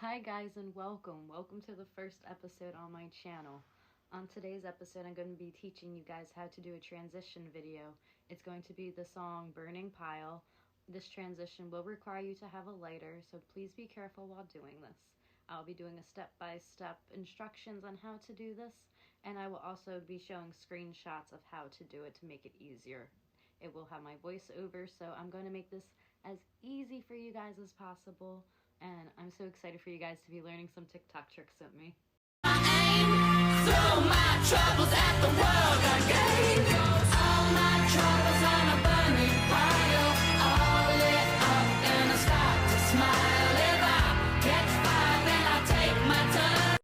Hi guys and welcome. Welcome to the first episode on my channel. On today's episode I'm going to be teaching you guys how to do a transition video. It's going to be the song Burning Pile. This transition will require you to have a lighter, so please be careful while doing this. I'll be doing a step-by-step instructions on how to do this, and I will also be showing screenshots of how to do it to make it easier. It will have my voiceover, so I'm going to make this as easy for you guys as possible. And I'm so excited for you guys to be learning some TikTok tricks with me. Throw my troubles at the world again. All my troubles on a burning pile. All lit up and I start to smile. If I catch fire, then I'll take my turn.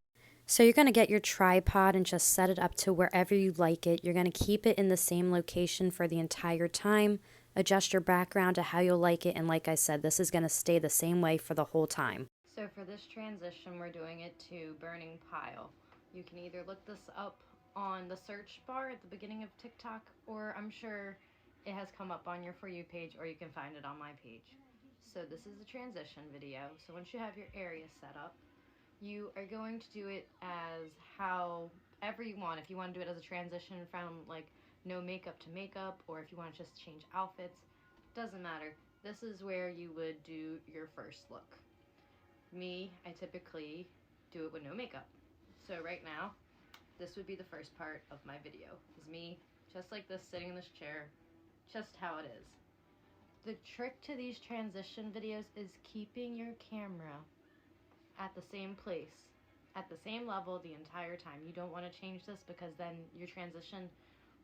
So you're going to get your tripod and just set it up to wherever you like it. You're going to keep it in the same location for the entire time. Adjust your background to how you'll like it, and like I said, this is going to stay the same way for the whole time. So for this transition, we're doing it to Burning Pile. You can either look this up on the search bar at the beginning of TikTok, or I'm sure it has come up on your For You page, or you can find it on my page. So this is the transition video. So once you have your area set up, you are going to do it as however you want. If you want to do it as a transition from like no makeup to makeup, or if you want to just change outfits, doesn't matter. This is where you would do your first look. Me, I typically do it with no makeup. So right now, this would be the first part of my video. Is me just like this, sitting in this chair, just how it is. The trick to these transition videos is keeping your camera at the same place, at the same level the entire time. You don't want to change this because then your transition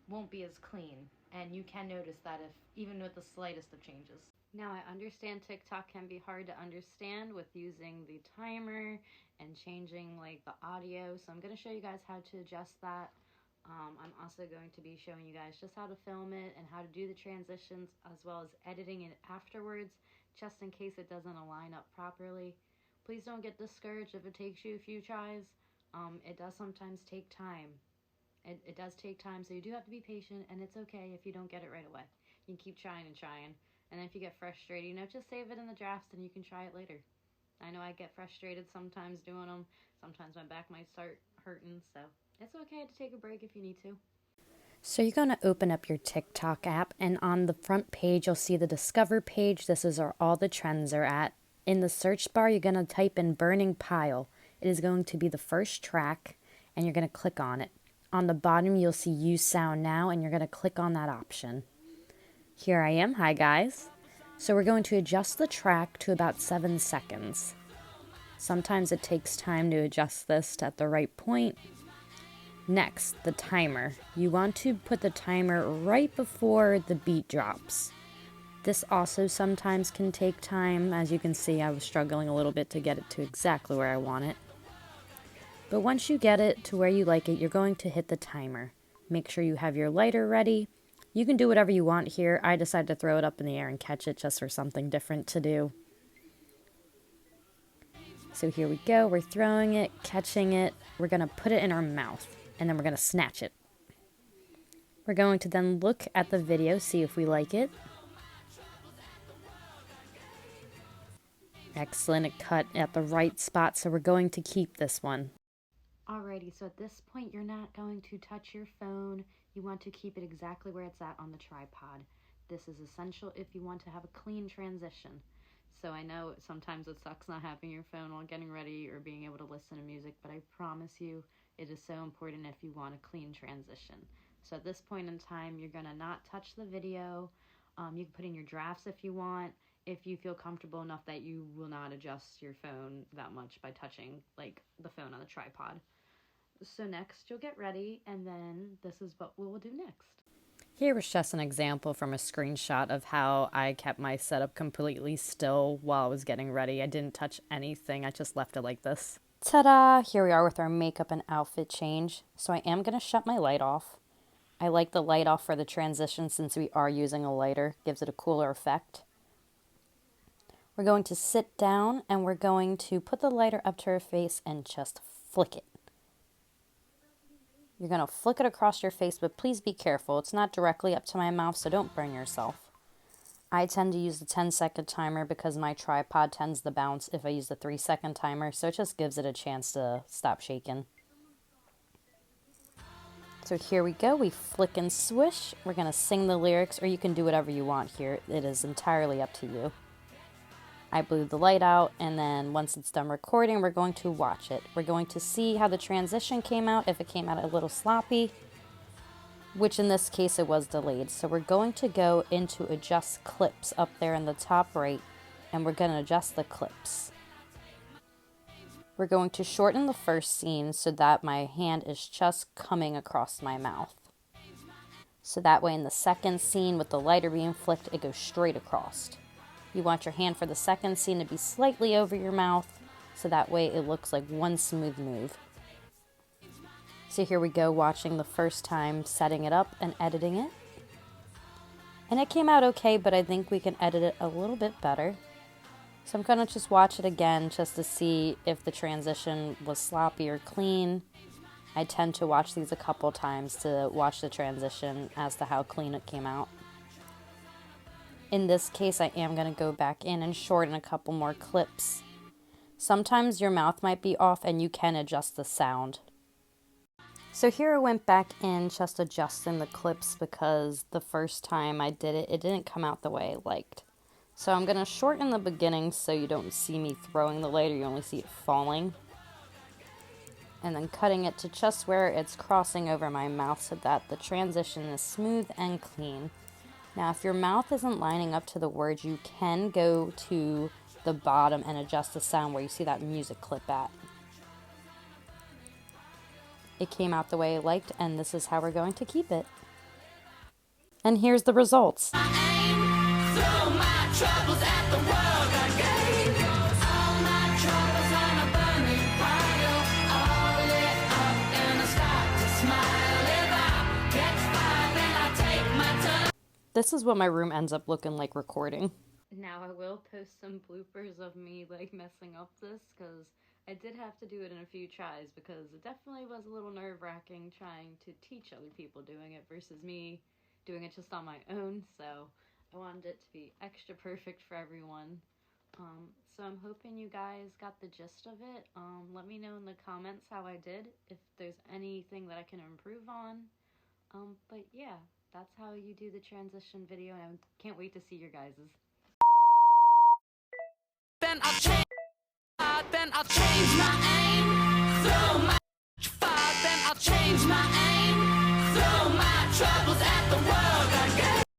won't be as clean, and you can notice that if even with the slightest of changes. Now I understand TikTok can be hard to understand with using the timer and changing like the audio, so I'm going to show you guys how to adjust that. I'm also going to be showing you guys just how to film it and how to do the transitions, as well as editing it afterwards, just in case it doesn't align up properly. Please don't get discouraged if it takes you a few tries. It does sometimes take time. It does take time, so you do have to be patient, and it's okay if you don't get it right away. You can keep trying and trying, and then if you get frustrated, just save it in the drafts and you can try it later. I know I get frustrated sometimes doing them. Sometimes my back might start hurting, so it's okay to take a break if you need to. So you're going to open up your TikTok app, and on the front page, you'll see the Discover page. This is where all the trends are at. In the search bar, you're going to type in Burning Pile. It is going to be the first track, and you're going to click on it. On the bottom, you'll see Use Sound Now, and you're going to click on that option. Here I am. Hi, guys. So we're going to adjust the track to about 7 seconds. Sometimes it takes time to adjust this at the right point. Next, the timer. You want to put the timer right before the beat drops. This also sometimes can take time. As you can see, I was struggling a little bit to get it to exactly where I want it. But once you get it to where you like it, you're going to hit the timer. Make sure you have your lighter ready. You can do whatever you want here. I decided to throw it up in the air and catch it just for something different to do. So here we go. We're throwing it, catching it. We're going to put it in our mouth, and then we're going to snatch it. We're going to then look at the video, see if we like it. Excellent. It cut at the right spot, so we're going to keep this one. Alrighty, so at this point, you're not going to touch your phone. You want to keep it exactly where it's at on the tripod. This is essential if you want to have a clean transition. So I know sometimes it sucks not having your phone while getting ready or being able to listen to music, but I promise you it is so important if you want a clean transition. So at this point in time, you're going to not touch the video. You can put in your drafts if you want, if you feel comfortable enough that you will not adjust your phone that much by touching like the phone on the tripod. So next you'll get ready, and then this is what we will do next. Here was just an example from a screenshot of how I kept my setup completely still while I was getting ready. I didn't touch anything, I just left it like this. Ta-da! Here we are with our makeup and outfit change. So I am going to shut my light off. I like the light off for the transition since we are using a lighter. Gives it a cooler effect. We're going to sit down and we're going to put the lighter up to her face and just flick it. You're going to flick it across your face, but please be careful. It's not directly up to my mouth, so don't burn yourself. I tend to use the 10-second timer because my tripod tends to bounce if I use the 3-second timer, so it just gives it a chance to stop shaking. So here we go, we flick and swish. We're going to sing the lyrics, or you can do whatever you want here. It is entirely up to you. I blew the light out, and then once it's done recording, we're going to watch it. We're going to see how the transition came out, if it came out a little sloppy, which in this case it was delayed. So we're going to go into adjust clips up there in the top right, and we're going to adjust the clips. We're going to shorten the first scene so that my hand is just coming across my mouth. So that way in the second scene with the lighter being flicked, it goes straight across. You want your hand for the second scene to be slightly over your mouth, so that way it looks like one smooth move. So here we go, watching the first time, setting it up and editing it. And it came out okay, but I think we can edit it a little bit better. So I'm going to just watch it again just to see if the transition was sloppy or clean. I tend to watch these a couple times to watch the transition as to how clean it came out. In this case, I am going to go back in and shorten a couple more clips. Sometimes your mouth might be off and you can adjust the sound. So here I went back in just adjusting the clips because the first time I did it, it didn't come out the way I liked. So I'm going to shorten the beginning so you don't see me throwing the lighter, you only see it falling. And then cutting it to just where it's crossing over my mouth so that the transition is smooth and clean. Now if your mouth isn't lining up to the words, you can go to the bottom and adjust the sound where you see that music clip at. It came out the way I liked, and this is how we're going to keep it. And here's the results. This is what my room ends up looking like recording. Now I will post some bloopers of me like messing up this because I did have to do it in a few tries because it definitely was a little nerve-wracking trying to teach other people doing it versus me doing it just on my own. So I wanted it to be extra perfect for everyone. So I'm hoping you guys got the gist of it. Let me know in the comments how I did, if there's anything that I can improve on. But yeah, that's how you do the transition video, and I can't wait to see your guys's. Then I'll change my aim, throw my fire, then I'll change my aim, throw my troubles